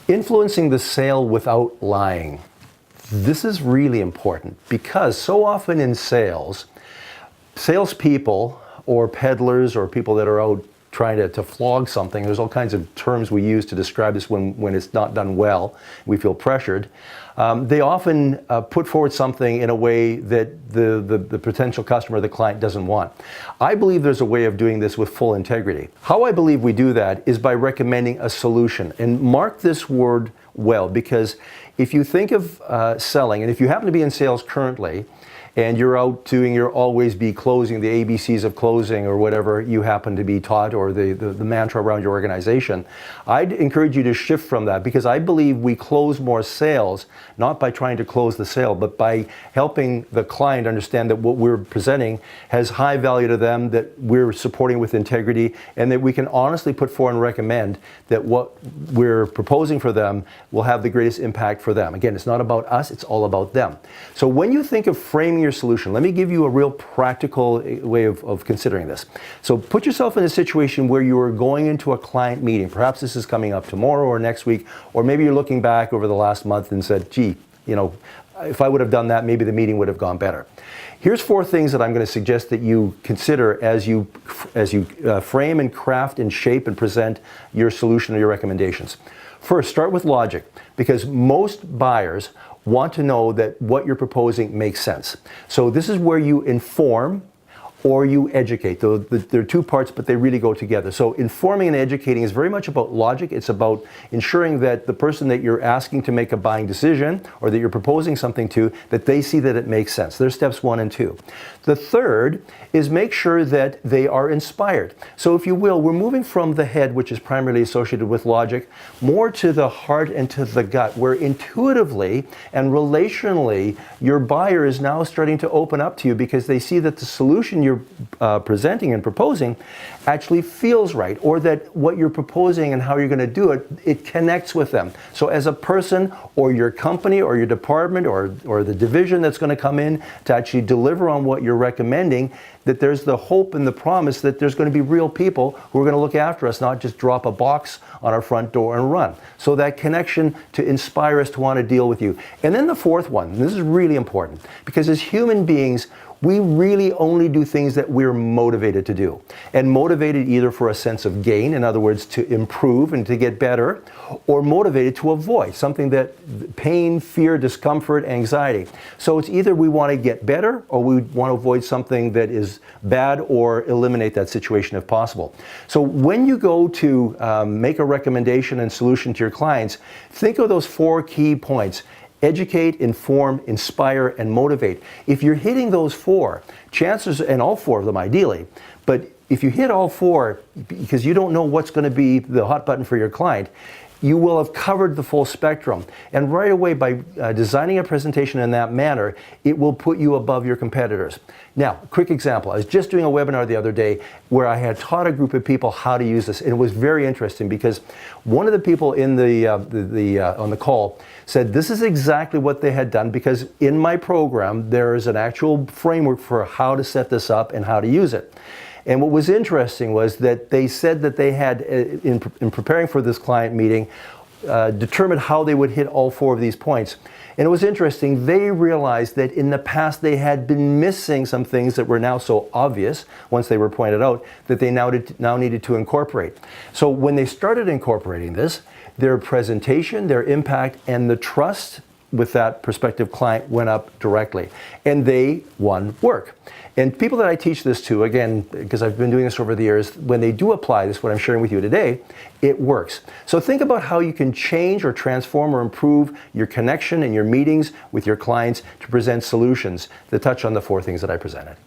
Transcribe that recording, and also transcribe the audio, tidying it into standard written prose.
Influencing the sale without lying. This is really important because so often in sales, salespeople or peddlers or people that are out trying to flog something, there's all kinds of terms we use to describe this when it's not done well, we feel pressured. They often put forward something in a way that the potential customer, the client, doesn't want. I believe there's a way of doing this with full integrity. How I believe we do that is by recommending a solution. And mark this word well, because if you think of selling, and if you happen to be in sales currently, and you're out doing your always be closing, the ABCs of closing, or whatever you happen to be taught, or the mantra around your organization, I'd encourage you to shift from that, because I believe we close more sales, not by trying to close the sale, but by helping the client understand that what we're presenting has high value to them, that we're supporting with integrity, and that we can honestly put forward and recommend that what we're proposing for them will have the greatest impact for them. Again, it's not about us, it's all about them. So when you think of framing your solution, let me give you a real practical way of considering this. So put yourself in a situation where you are going into a client meeting. Perhaps this is coming up tomorrow or next week, or maybe you're looking back over the last month and said, gee, you know, if I would have done that, maybe the meeting would have gone better. Here's 4 things that I'm going to suggest that you consider as you frame and craft and shape and present your solution or your recommendations. First, start with logic, because most buyers want to know that what you're proposing makes sense. So this is where you inform or you educate. There are 2 parts, but they really go together. So informing and educating is very much about logic. It's about ensuring that the person that you're asking to make a buying decision, or that you're proposing something to, that they see that it makes sense. There's steps 1 and 2. The third is make sure that they are inspired. So if you will, we're moving from the head, which is primarily associated with logic, more to the heart and to the gut, where intuitively and relationally, your buyer is now starting to open up to you, because they see that the solution you're presenting and proposing actually feels right, or that what you're proposing and how you're going to do it, it connects with them. So as a person, or your company, or your department, or the division that's going to come in to actually deliver on what you're recommending, that there's the hope and the promise that there's going to be real people who are going to look after us, not just drop a box on our front door and run. So that connection to inspire us to want to deal with you. And then the 4th one, and this is really important, because as human beings, we really only do things that we're motivated to do. And motivated either for a sense of gain, in other words, to improve and to get better, or motivated to avoid something that pain, fear, discomfort, anxiety. So it's either we want to get better, or we want to avoid something that is bad, or eliminate that situation if possible. So when you go to make a recommendation and solution to your clients, think of those 4 key points. Educate, inform, inspire, and motivate. If you're hitting those 4, chances, and all 4 of them ideally, but if you hit all 4 because you don't know what's going to be the hot button for your client, you will have covered the full spectrum. And right away, by designing a presentation in that manner, it will put you above your competitors. Now, quick example. I was just doing a webinar the other day where I had taught a group of people how to use this. And it was very interesting, because one of the people in on the call said this is exactly what they had done, because in my program, there is an actual framework for how to set this up and how to use it. And what was interesting was that they said that they had, in preparing for this client meeting, determined how they would hit all 4 of these points. And it was interesting, they realized that in the past they had been missing some things that were now so obvious, once they were pointed out, that they now needed to incorporate. So when they started incorporating this, their presentation, their impact, and the trust with that prospective client went up directly, and they won work. And people that I teach this to, again, because I've been doing this over the years, when they do apply this, what I'm sharing with you today, it works. So think about how you can change or transform or improve your connection and your meetings with your clients to present solutions that touch on the 4 things that I presented.